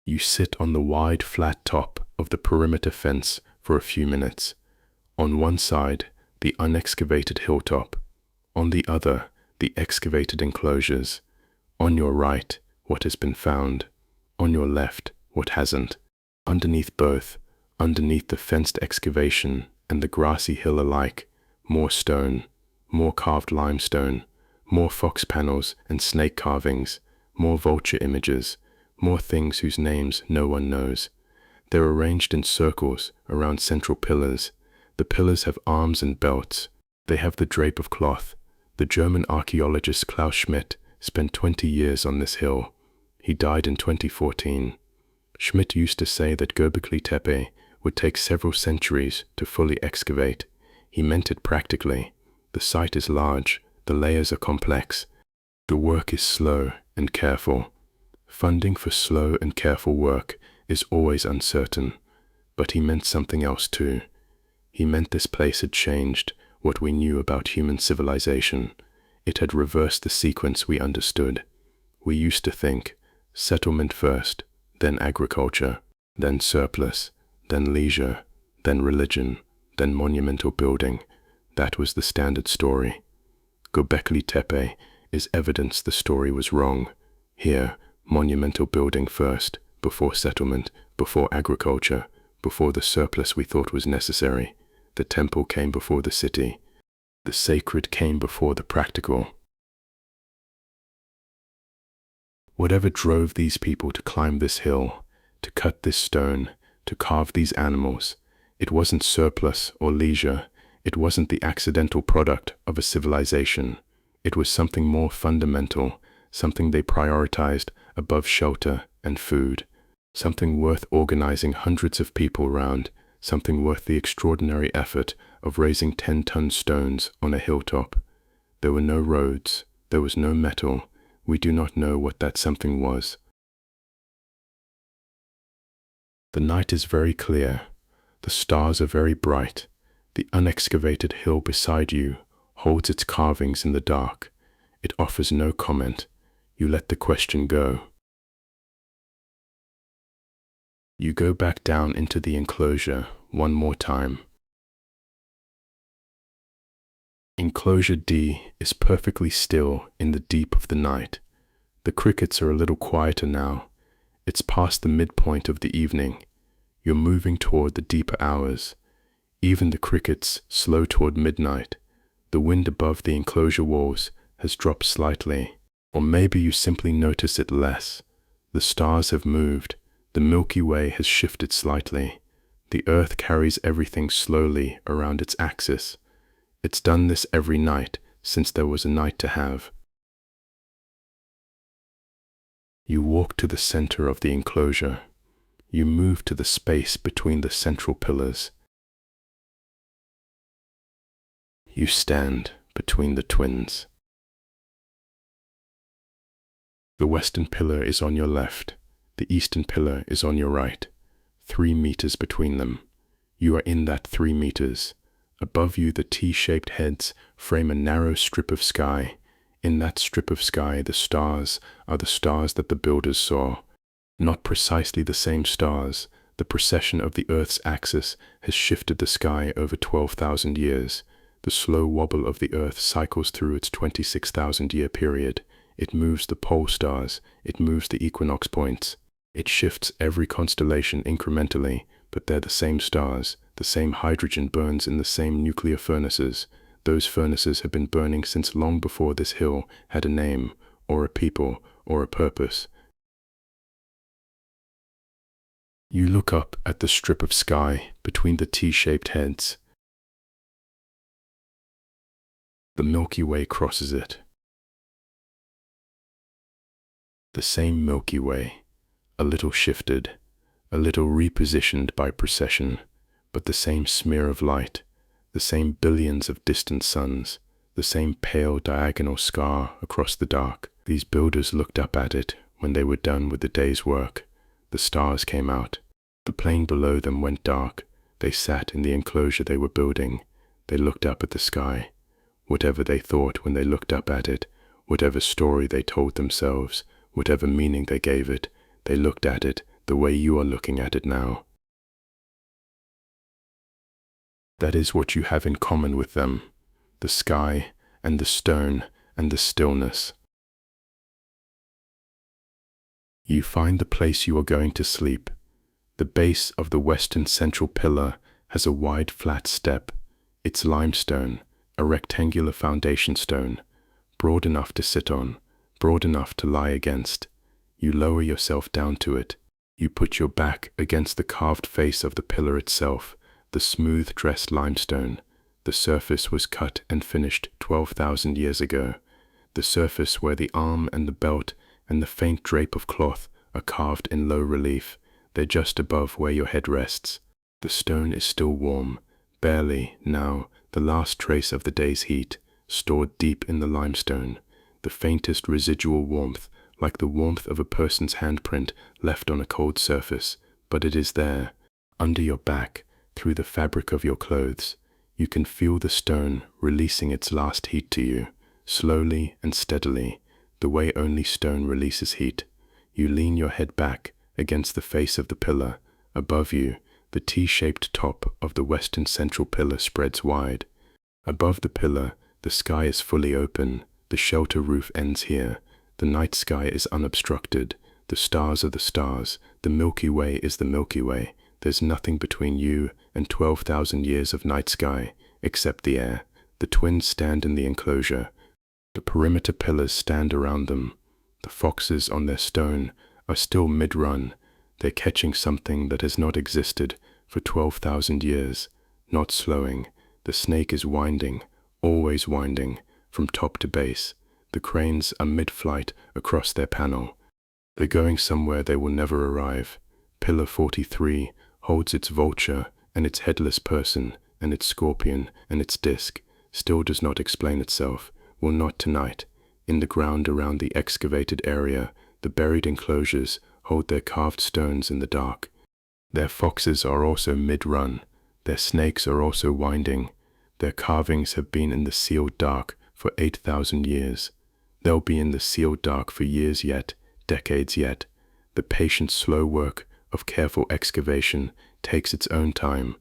You sit on the wide, flat top of the perimeter fence for a few minutes. On one side, the unexcavated hilltop. On the other, the excavated enclosures. On your right, what has been found. On your left, what hasn't. Underneath both, underneath the fenced excavation and the grassy hill alike, more stone, more carved limestone, more fox panels and snake carvings, more vulture images, more things whose names no one knows. They're arranged in circles around central pillars. The pillars have arms and belts. They have the drape of cloth. The German archaeologist Klaus Schmidt spent 20 years on this hill. He died in 2014. Schmidt used to say that Göbekli Tepe would take several centuries to fully excavate. He meant it practically. The site is large. The layers are complex. The work is slow and careful. Funding for slow and careful work is always uncertain. But he meant something else too. He meant this place had changed what we knew about human civilization. It had reversed the sequence we understood. We used to think settlement first, then agriculture, then surplus, then leisure, then religion, then monumental building. That was the standard story. Göbekli Tepe is evidence the story was wrong. Here, monumental building first, before settlement, before agriculture, before the surplus we thought was necessary. The temple came before the city. The sacred came before the practical. Whatever drove these people to climb this hill, to cut this stone, to carve these animals, it wasn't surplus or leisure. It wasn't the accidental product of a civilization. It was something more fundamental, something they prioritized above shelter and food, something worth organizing hundreds of people around, something worth the extraordinary effort of raising 10-ton stones on a hilltop. There were no roads. There was no metal. We do not know what that something was. The night is very clear. The stars are very bright. The unexcavated hill beside you holds its carvings in the dark. It offers no comment. You let the question go. You go back down into the enclosure one more time. Enclosure D is perfectly still in the deep of the night. The crickets are a little quieter now. It's past the midpoint of the evening. You're moving toward the deeper hours. Even the crickets slow toward midnight. The wind above the enclosure walls has dropped slightly, or maybe you simply notice it less. The stars have moved. The Milky Way has shifted slightly. The Earth carries everything slowly around its axis. It's done this every night since there was a night to have. You walk to the center of the enclosure. You move to the space between the central pillars. You stand between the twins. The western pillar is on your left. The eastern pillar is on your right. 3 meters between them. You are in that 3 meters. Above you, the T-shaped heads frame a narrow strip of sky. In that strip of sky, the stars are the stars that the builders saw. Not precisely the same stars. The precession of the Earth's axis has shifted the sky over 12,000 years. The slow wobble of the Earth cycles through its 26,000-year period. It moves the pole stars. It moves the equinox points. It shifts every constellation incrementally, but they're the same stars. The same hydrogen burns in the same nuclear furnaces. Those furnaces have been burning since long before this hill had a name, or a people, or a purpose. You look up at the strip of sky between the T-shaped heads. The Milky Way crosses it. The same Milky Way, a little shifted, a little repositioned by precession, but the same smear of light, the same billions of distant suns, the same pale diagonal scar across the dark. These builders looked up at it when they were done with the day's work. The stars came out. The plain below them went dark. They sat in the enclosure they were building. They looked up at the sky. Whatever they thought when they looked up at it, whatever story they told themselves, whatever meaning they gave it, they looked at it the way you are looking at it now. That is what you have in common with them, the sky and the stone and the stillness. You find the place you are going to sleep. The base of the western central pillar has a wide flat step. It's limestone, a rectangular foundation stone, broad enough to sit on, broad enough to lie against. You lower yourself down to it. You put your back against the carved face of the pillar itself, the smooth dressed limestone. The surface was cut and finished 12,000 years ago. The surface where the arm and the belt and the faint drape of cloth are carved in low relief. They're just above where your head rests. The stone is still warm, barely, now, the last trace of the day's heat, stored deep in the limestone, the faintest residual warmth, like the warmth of a person's handprint left on a cold surface, but it is there, under your back, through the fabric of your clothes. You can feel the stone releasing its last heat to you, slowly and steadily, the way only stone releases heat. You lean your head back against the face of the pillar. Above you, the T-shaped top of the western central pillar spreads wide. Above the pillar, the sky is fully open. The shelter roof ends here. The night sky is unobstructed. The stars are the stars. The Milky Way is the Milky Way. There's nothing between you and 12,000 years of night sky, except the air. The twins stand in the enclosure. The perimeter pillars stand around them. The foxes on their stone are still mid-run. They're catching something that has not existed for 12,000 years, not slowing. The snake is winding, always winding, from top to base. The cranes are mid-flight across their panel. They're going somewhere they will never arrive. Pillar 43 holds its vulture and its headless person and its scorpion and its disc, still does not explain itself, will not tonight. In the ground around the excavated area, the buried enclosures hold their carved stones in the dark. Their foxes are also mid-run. Their snakes are also winding. Their carvings have been in the sealed dark for 8,000 years. They'll be in the sealed dark for years yet, decades yet. The patient, slow work of careful excavation takes its own time.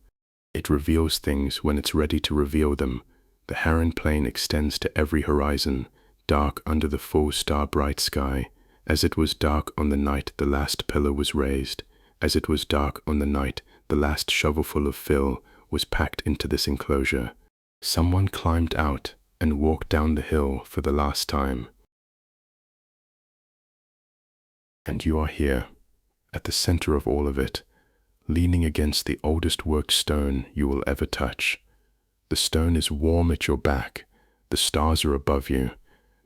It reveals things when it's ready to reveal them. The Heron Plain extends to every horizon, dark under the full star-bright sky, as it was dark on the night the last pillar was raised, as it was dark on the night the last shovelful of fill was packed into this enclosure. Someone climbed out and walked down the hill for the last time. And you are here, at the center of all of it, leaning against the oldest worked stone you will ever touch. The stone is warm at your back, the stars are above you,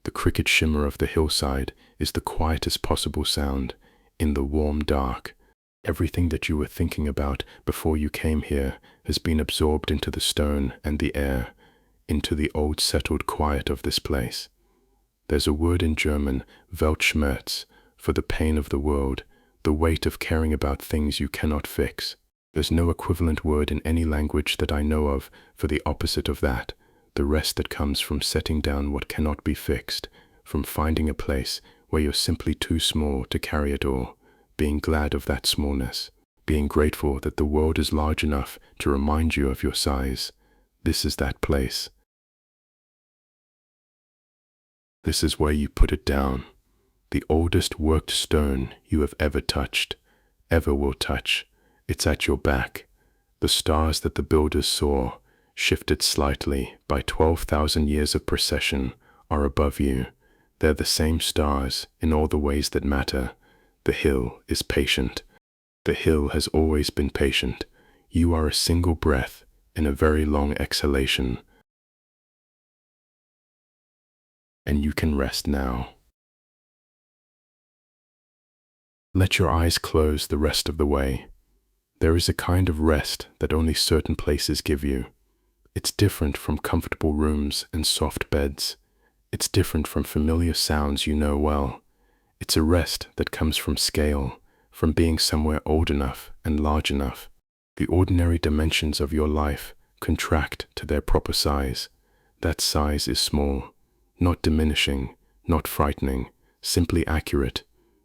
the cricket shimmer of the hillside is the quietest possible sound in the warm dark. Everything that you were thinking about before you came here has been absorbed into the stone and the air, into the old settled quiet of this place. There's a word in German, Weltschmerz, for the pain of the world, the weight of caring about things you cannot fix. There's no equivalent word in any language that I know of for the opposite of that, the rest that comes from setting down what cannot be fixed, from finding a place where you're simply too small to carry it all, being glad of that smallness, being grateful that the world is large enough to remind you of your size. This is that place. This is where you put it down, the oldest worked stone you have ever touched, ever will touch. It's at your back. The stars that the builders saw, shifted slightly by 12,000 years of precession, are above you. They're the same stars in all the ways that matter. The hill is patient. The hill has always been patient. You are a single breath in a very long exhalation. And you can rest now. Let your eyes close the rest of the way. There is a kind of rest that only certain places give you. It's different from comfortable rooms and soft beds. It's different from familiar sounds you know well. It's a rest that comes from scale, from being somewhere old enough and large enough. The ordinary dimensions of your life contract to their proper size. That size is small, not diminishing, not frightening, simply accurate.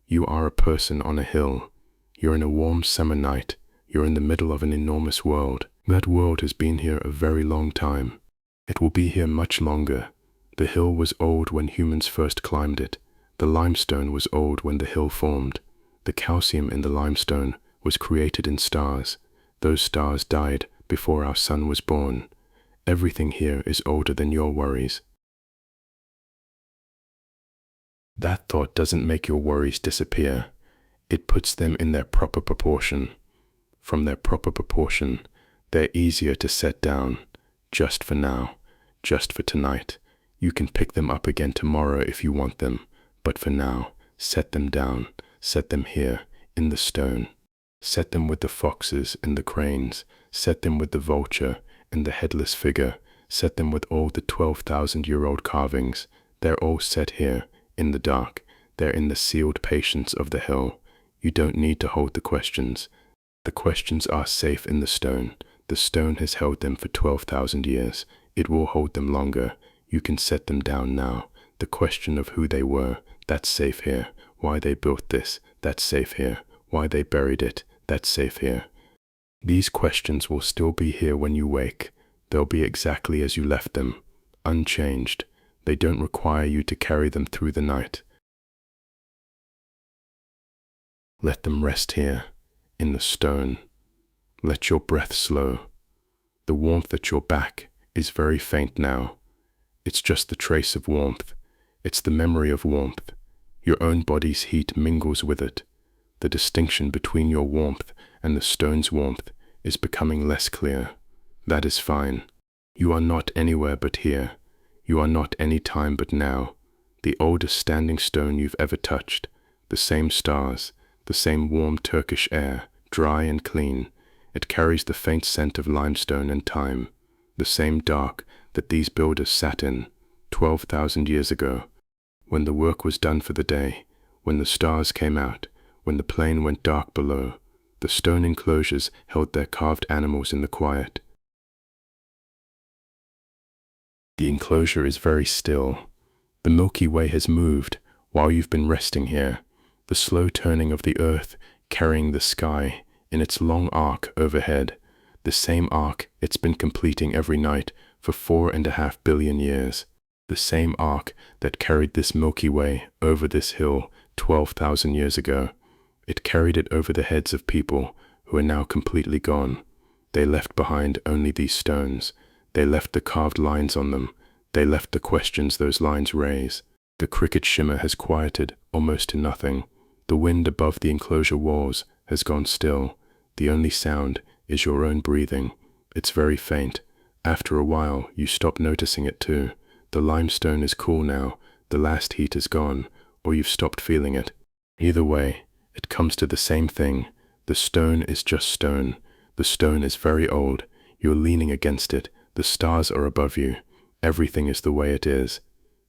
You are a person on a hill. You're in a warm summer night. You're in the middle of an enormous world. That world has been here a very long time. It will be here much longer. The hill was old when humans first climbed it. The limestone was old when the hill formed. The calcium in the limestone was created in stars. Those stars died before our sun was born. Everything here is older than your worries. That thought doesn't make your worries disappear. It puts them in their proper proportion. From their proper proportion, they're easier to set down, just for now, just for tonight. You can pick them up again tomorrow if you want them, but for now, set them down, set them here, in the stone. Set them with the foxes and the cranes, set them with the vulture and the headless figure, set them with all the 12,000-year-old carvings. They're all set here, in the dark. They're in the sealed patience of the hill. You don't need to hold the questions. The questions are safe in the stone. The stone has held them for 12,000 years. It will hold them longer. You can set them down now. The question of who they were, that's safe here. Why they built this, that's safe here. Why they buried it, that's safe here. These questions will still be here when you wake. They'll be exactly as you left them, unchanged. They don't require you to carry them through the night. Let them rest here, in the stone. Let your breath slow. The warmth at your back is very faint now. It's just the trace of warmth. It's the memory of warmth. Your own body's heat mingles with it. The distinction between your warmth and the stone's warmth is becoming less clear. That is fine. You are not anywhere but here. You are not any time but now. The oldest standing stone you've ever touched. The same stars, the same warm Turkish air, dry and clean. It carries the faint scent of limestone and time. The same dark that these builders sat in 12,000 years ago. When the work was done for the day, when the stars came out, when the plain went dark below, the stone enclosures held their carved animals in the quiet. The enclosure is very still. The Milky Way has moved while you've been resting here, the slow turning of the earth carrying the sky in its long arc overhead, the same arc it's been completing every night for 4.5 billion years, the same arc that carried this Milky Way over this hill 12,000 years ago. It carried it over the heads of people who are now completely gone. They left behind only these stones. They left the carved lines on them. They left the questions those lines raise. The cricket shimmer has quieted almost to nothing. The wind above the enclosure walls has gone still. The only sound is your own breathing. It's very faint. After a while, you stop noticing it too. The limestone is cool now. The last heat is gone, or you've stopped feeling it. Either way, it comes to the same thing. The stone is just stone. The stone is very old. You're leaning against it. The stars are above you. Everything is the way it is.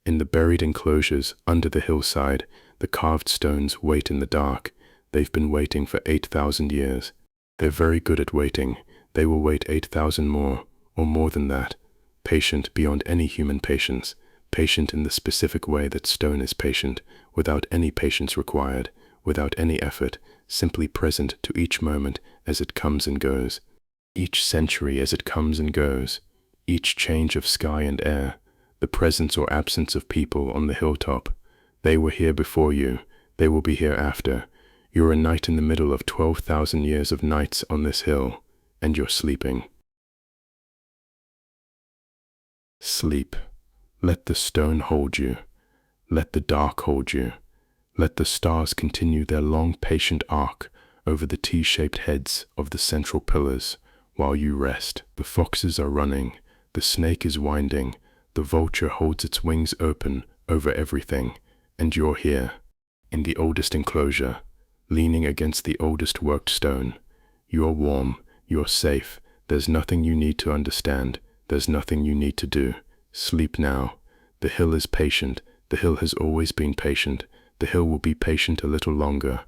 In the buried enclosures under the hillside, the carved stones wait in the dark. They've been waiting for 8,000 years. They're very good at waiting. They will wait 8,000 more, or more than that. Patient beyond any human patience. Patient in the specific way that stone is patient, without any patience required, without any effort, simply present to each moment as it comes and goes. Each century as it comes and goes. Each change of sky and air. The presence or absence of people on the hilltop. They were here before you. They will be here after. You're a night in the middle of 12,000 years of nights on this hill, and you're sleeping. Sleep. Let the stone hold you. Let the dark hold you. Let the stars continue their long, patient arc over the T-shaped heads of the central pillars while you rest. The foxes are running. The snake is winding. The vulture holds its wings open over everything. And you're here, in the oldest enclosure, leaning against the oldest worked stone. You're warm. You're safe. There's nothing you need to understand. There's nothing you need to do. Sleep now. The hill is patient. The hill has always been patient. The hill will be patient a little longer.